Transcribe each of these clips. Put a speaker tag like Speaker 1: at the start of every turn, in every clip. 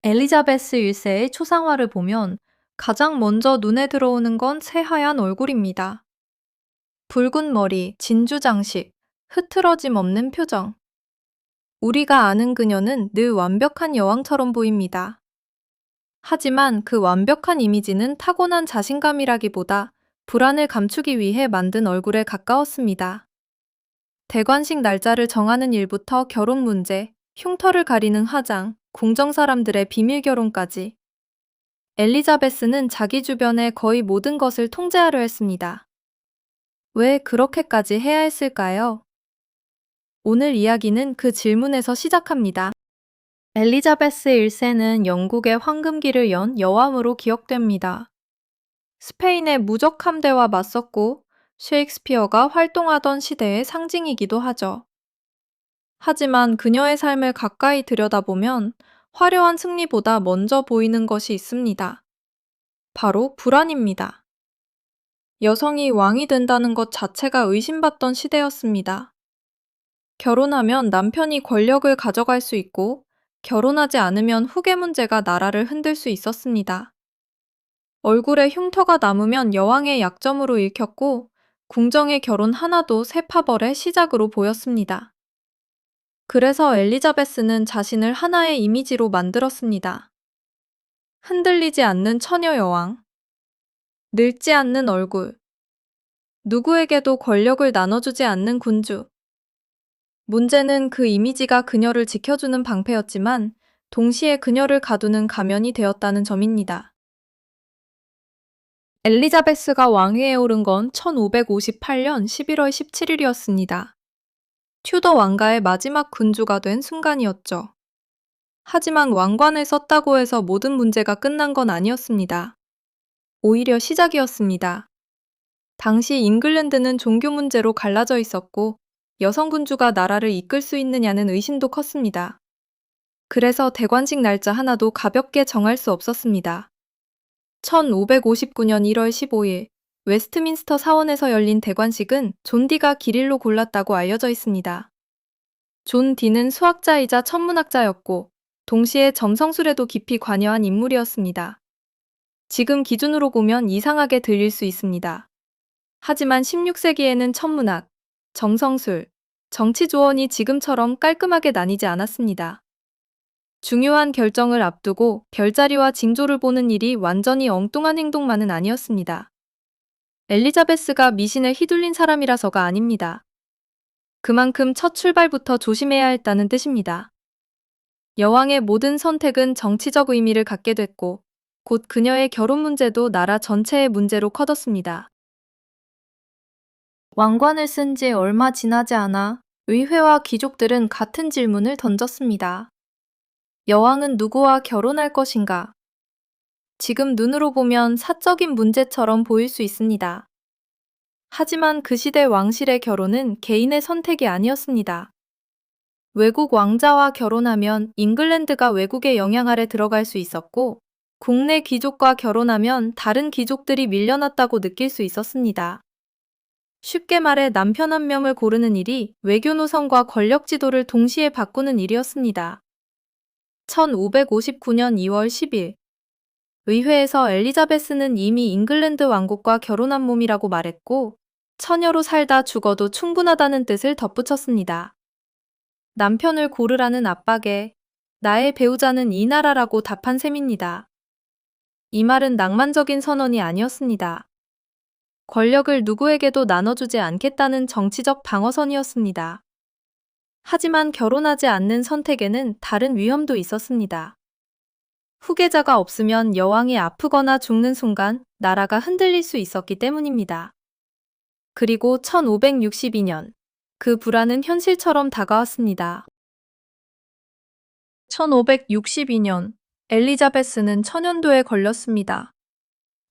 Speaker 1: 엘리자베스 1세의 초상화를 보면 가장 먼저 눈에 들어오는 건 새하얀 얼굴입니다. 붉은 머리, 진주 장식, 흐트러짐 없는 표정. 우리가 아는 그녀는 늘 완벽한 여왕처럼 보입니다. 하지만 그 완벽한 이미지는 타고난 자신감이라기보다 불안을 감추기 위해 만든 얼굴에 가까웠습니다. 대관식 날짜를 정하는 일부터 결혼 문제, 흉터를 가리는 화장, 공정 사람들의 비밀 결혼까지 엘리자베스는 자기 주변의 거의 모든 것을 통제하려 했습니다. 왜 그렇게까지 해야 했을까요? 오늘 이야기는 그 질문에서 시작합니다. 엘리자베스 1세는 영국의 황금기를 연 여왕으로 기억됩니다. 스페인의 무적 함대와 맞섰고 셰익스피어가 활동하던 시대의 상징이기도 하죠. 하지만 그녀의 삶을 가까이 들여다보면 화려한 승리보다 먼저 보이는 것이 있습니다. 바로 불안입니다. 여성이 왕이 된다는 것 자체가 의심받던 시대였습니다. 결혼하면 남편이 권력을 가져갈 수 있고, 결혼하지 않으면 후계 문제가 나라를 흔들 수 있었습니다. 얼굴에 흉터가 남으면 여왕의 약점으로 읽혔고, 궁정의 결혼 하나도 세파벌의 시작으로 보였습니다. 그래서 엘리자베스는 자신을 하나의 이미지로 만들었습니다. 흔들리지 않는 처녀 여왕, 늙지 않는 얼굴, 누구에게도 권력을 나눠주지 않는 군주. 문제는 그 이미지가 그녀를 지켜주는 방패였지만 동시에 그녀를 가두는 가면이 되었다는 점입니다. 엘리자베스가 왕위에 오른 건 1558년 11월 17일이었습니다. 튜더 왕가의 마지막 군주가 된 순간이었죠. 하지만 왕관을 썼다고 해서 모든 문제가 끝난 건 아니었습니다. 오히려 시작이었습니다. 당시 잉글랜드는 종교 문제로 갈라져 있었고 여성 군주가 나라를 이끌 수 있느냐는 의심도 컸습니다. 그래서 대관식 날짜 하나도 가볍게 정할 수 없었습니다. 1559년 1월 15일 웨스트민스터 사원에서 열린 대관식은 존 디가 기릴로 골랐다고 알려져 있습니다. 존 디는 수학자이자 천문학자였고 동시에 점성술에도 깊이 관여한 인물이었습니다. 지금 기준으로 보면 이상하게 들릴 수 있습니다. 하지만 16세기에는 천문학, 점성술, 정치 조언이 지금처럼 깔끔하게 나뉘지 않았습니다. 중요한 결정을 앞두고 별자리와 징조를 보는 일이 완전히 엉뚱한 행동만은 아니었습니다. 엘리자베스가 미신에 휘둘린 사람이라서가 아닙니다. 그만큼 첫 출발부터 조심해야 했다는 뜻입니다. 여왕의 모든 선택은 정치적 의미를 갖게 됐고, 곧 그녀의 결혼 문제도 나라 전체의 문제로 커졌습니다. 왕관을 쓴 지 얼마 지나지 않아 의회와 귀족들은 같은 질문을 던졌습니다. 여왕은 누구와 결혼할 것인가? 지금 눈으로 보면 사적인 문제처럼 보일 수 있습니다. 하지만 그 시대 왕실의 결혼은 개인의 선택이 아니었습니다. 외국 왕자와 결혼하면 잉글랜드가 외국의 영향 아래 들어갈 수 있었고, 국내 귀족과 결혼하면 다른 귀족들이 밀려났다고 느낄 수 있었습니다. 쉽게 말해 남편 한 명을 고르는 일이 외교 노선과 권력 지도를 동시에 바꾸는 일이었습니다. 1559년 2월 10일 의회에서 엘리자베스는 이미 잉글랜드 왕국과 결혼한 몸이라고 말했고 처녀로 살다 죽어도 충분하다는 뜻을 덧붙였습니다. 남편을 고르라는 압박에 나의 배우자는 이 나라라고 답한 셈입니다. 이 말은 낭만적인 선언이 아니었습니다. 권력을 누구에게도 나눠주지 않겠다는 정치적 방어선이었습니다. 하지만 결혼하지 않는 선택에는 다른 위험도 있었습니다. 후계자가 없으면 여왕이 아프거나 죽는 순간 나라가 흔들릴 수 있었기 때문입니다. 그리고 1562년, 그 불안은 현실처럼 다가왔습니다. 1562년, 엘리자베스는 천연도에 걸렸습니다.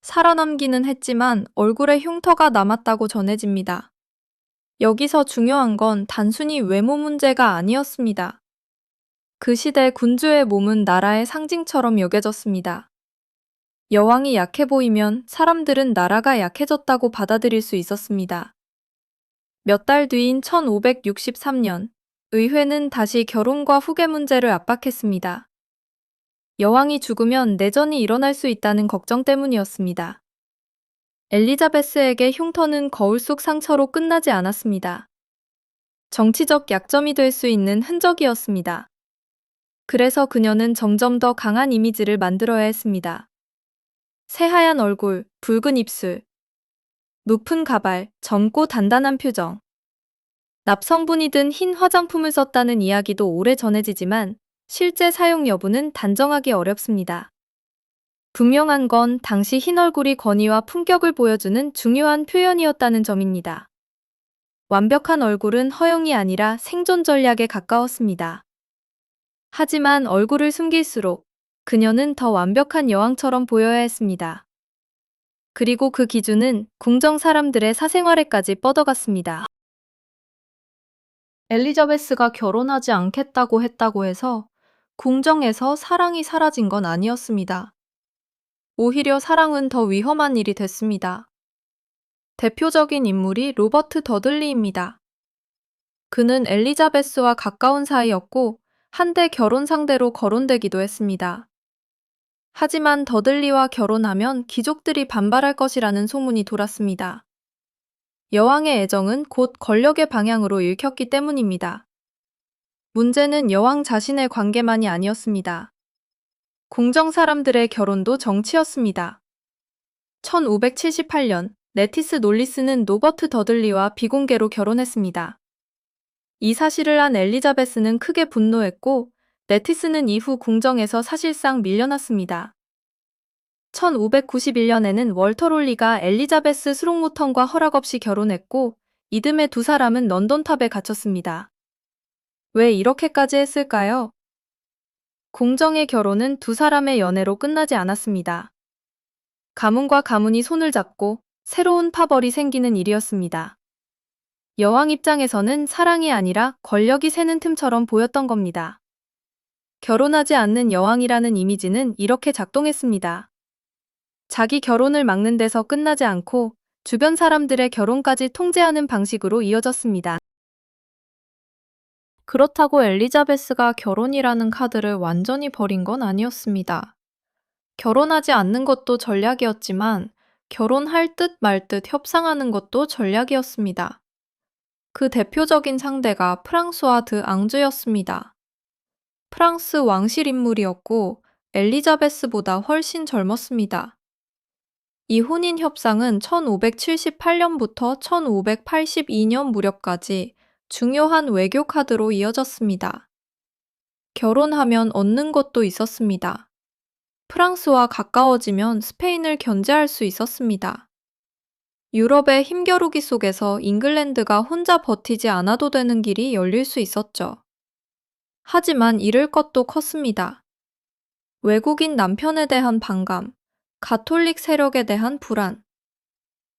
Speaker 1: 살아남기는 했지만 얼굴에 흉터가 남았다고 전해집니다. 여기서 중요한 건 단순히 외모 문제가 아니었습니다. 그 시대 군주의 몸은 나라의 상징처럼 여겨졌습니다. 여왕이 약해 보이면 사람들은 나라가 약해졌다고 받아들일 수 있었습니다. 몇 달 뒤인 1563년, 의회는 다시 결혼과 후계 문제를 압박했습니다. 여왕이 죽으면 내전이 일어날 수 있다는 걱정 때문이었습니다. 엘리자베스에게 흉터는 거울 속 상처로 끝나지 않았습니다. 정치적 약점이 될 수 있는 흔적이었습니다. 그래서 그녀는 점점 더 강한 이미지를 만들어야 했습니다. 새하얀 얼굴, 붉은 입술, 높은 가발, 젊고 단단한 표정. 납성분이 든 흰 화장품을 썼다는 이야기도 오래 전해지지만 실제 사용 여부는 단정하기 어렵습니다. 분명한 건 당시 흰 얼굴이 권위와 품격을 보여주는 중요한 표현이었다는 점입니다. 완벽한 얼굴은 허용이 아니라 생존 전략에 가까웠습니다. 하지만 얼굴을 숨길수록 그녀는 더 완벽한 여왕처럼 보여야 했습니다. 그리고 그 기준은 궁정 사람들의 사생활에까지 뻗어갔습니다. 엘리자베스가 결혼하지 않겠다고 했다고 해서 궁정에서 사랑이 사라진 건 아니었습니다. 오히려 사랑은 더 위험한 일이 됐습니다. 대표적인 인물이 로버트 더들리입니다. 그는 엘리자베스와 가까운 사이였고 한때 결혼 상대로 거론되기도 했습니다. 하지만 더들리와 결혼하면 귀족들이 반발할 것이라는 소문이 돌았습니다. 여왕의 애정은 곧 권력의 방향으로 읽혔기 때문입니다. 문제는 여왕 자신의 관계만이 아니었습니다. 궁정 사람들의 결혼도 정치였습니다. 1578년 레티스 놀리스는 로버트 더들리와 비공개로 결혼했습니다. 이 사실을 안 엘리자베스는 크게 분노했고 레티스는 이후 궁정에서 사실상 밀려났습니다. 1591년에는 월터 롤리가 엘리자베스 스롱모턴과 허락 없이 결혼했고 이듬해 두 사람은 런던탑에 갇혔습니다. 왜 이렇게까지 했을까요? 궁정의 결혼은 두 사람의 연애로 끝나지 않았습니다. 가문과 가문이 손을 잡고 새로운 파벌이 생기는 일이었습니다. 여왕 입장에서는 사랑이 아니라 권력이 새는 틈처럼 보였던 겁니다. 결혼하지 않는 여왕이라는 이미지는 이렇게 작동했습니다. 자기 결혼을 막는 데서 끝나지 않고 주변 사람들의 결혼까지 통제하는 방식으로 이어졌습니다. 그렇다고 엘리자베스가 결혼이라는 카드를 완전히 버린 건 아니었습니다. 결혼하지 않는 것도 전략이었지만 결혼할 듯 말 듯 협상하는 것도 전략이었습니다. 그 대표적인 상대가 프랑수와 드 앙주였습니다. 프랑스 왕실 인물이었고 엘리자베스보다 훨씬 젊었습니다. 이 혼인 협상은 1578년부터 1582년 무렵까지 중요한 외교 카드로 이어졌습니다. 결혼하면 얻는 것도 있었습니다. 프랑스와 가까워지면 스페인을 견제할 수 있었습니다. 유럽의 힘겨루기 속에서 잉글랜드가 혼자 버티지 않아도 되는 길이 열릴 수 있었죠. 하지만 잃을 것도 컸습니다. 외국인 남편에 대한 반감, 가톨릭 세력에 대한 불안,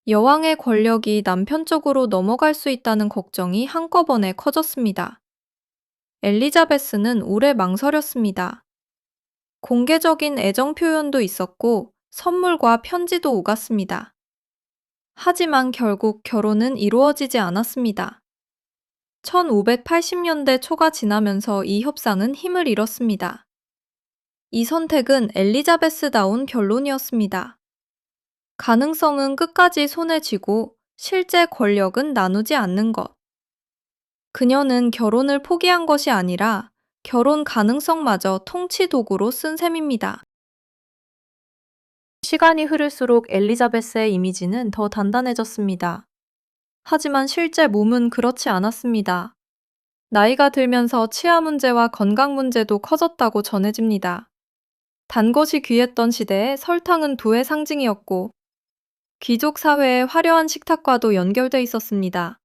Speaker 1: 여왕의 권력이 남편 쪽으로 넘어갈 수 있다는 걱정이 한꺼번에 커졌습니다. 엘리자베스는 오래 망설였습니다. 공개적인 애정 표현도 있었고 선물과 편지도 오갔습니다. 하지만 결국 결혼은 이루어지지 않았습니다. 1580년대 초가 지나면서 이 협상은 힘을 잃었습니다. 이 선택은 엘리자베스다운 결론이었습니다. 가능성은 끝까지 손에 쥐고 실제 권력은 나누지 않는 것. 그녀는 결혼을 포기한 것이 아니라 결혼 가능성마저 통치 도구로 쓴 셈입니다. 시간이 흐를수록 엘리자베스의 이미지는 더 단단해졌습니다. 하지만 실제 몸은 그렇지 않았습니다. 나이가 들면서 치아 문제와 건강 문제도 커졌다고 전해집니다. 단 것이 귀했던 시대에 설탕은 부의 상징이었고 귀족 사회의 화려한 식탁과도 연결돼 있었습니다.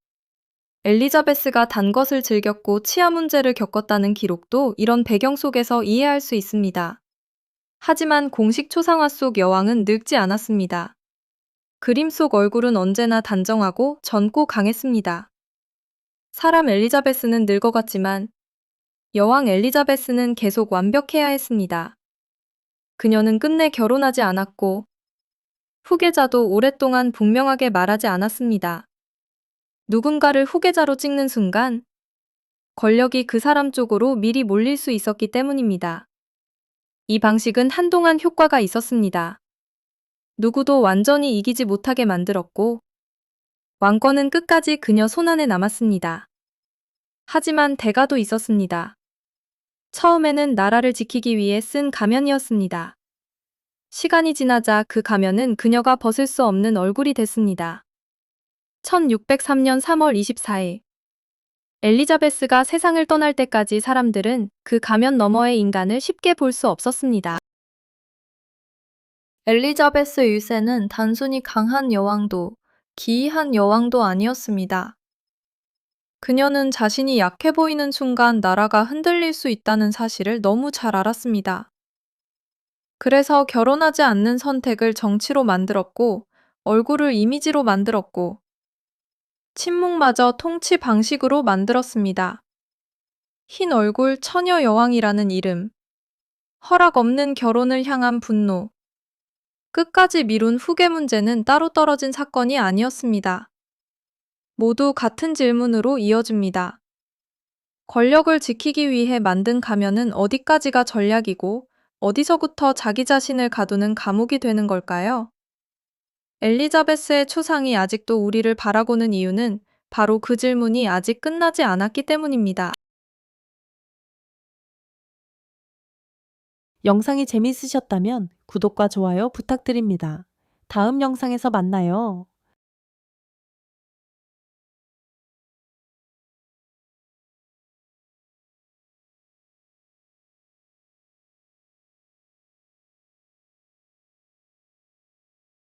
Speaker 1: 엘리자베스가 단 것을 즐겼고 치아 문제를 겪었다는 기록도 이런 배경 속에서 이해할 수 있습니다. 하지만 공식 초상화 속 여왕은 늙지 않았습니다. 그림 속 얼굴은 언제나 단정하고 젊고 강했습니다. 사람 엘리자베스는 늙어갔지만 여왕 엘리자베스는 계속 완벽해야 했습니다. 그녀는 끝내 결혼하지 않았고 후계자도 오랫동안 분명하게 말하지 않았습니다. 누군가를 후계자로 찍는 순간 권력이 그 사람 쪽으로 미리 몰릴 수 있었기 때문입니다. 이 방식은 한동안 효과가 있었습니다. 누구도 완전히 이기지 못하게 만들었고, 왕권은 끝까지 그녀 손안에 남았습니다. 하지만 대가도 있었습니다. 처음에는 나라를 지키기 위해 쓴 가면이었습니다. 시간이 지나자 그 가면은 그녀가 벗을 수 없는 얼굴이 됐습니다. 1603년 3월 24일. 엘리자베스가 세상을 떠날 때까지 사람들은 그 가면 너머의 인간을 쉽게 볼 수 없었습니다. 엘리자베스 1세는 단순히 강한 여왕도, 기이한 여왕도 아니었습니다. 그녀는 자신이 약해 보이는 순간 나라가 흔들릴 수 있다는 사실을 너무 잘 알았습니다. 그래서 결혼하지 않는 선택을 정치로 만들었고, 얼굴을 이미지로 만들었고, 침묵마저 통치 방식으로 만들었습니다. 흰 얼굴 처녀 여왕이라는 이름, 허락 없는 결혼을 향한 분노, 끝까지 미룬 후계 문제는 따로 떨어진 사건이 아니었습니다. 모두 같은 질문으로 이어집니다. 권력을 지키기 위해 만든 가면은 어디까지가 전략이고 어디서부터 자기 자신을 가두는 감옥이 되는 걸까요? 엘리자베스의 추상이 아직도 우리를 바라보는 이유는 바로 그 질문이 아직 끝나지 않았기 때문입니다.
Speaker 2: 영상이 재밌으셨다면 구독과 좋아요 부탁드립니다. 다음 영상에서 만나요.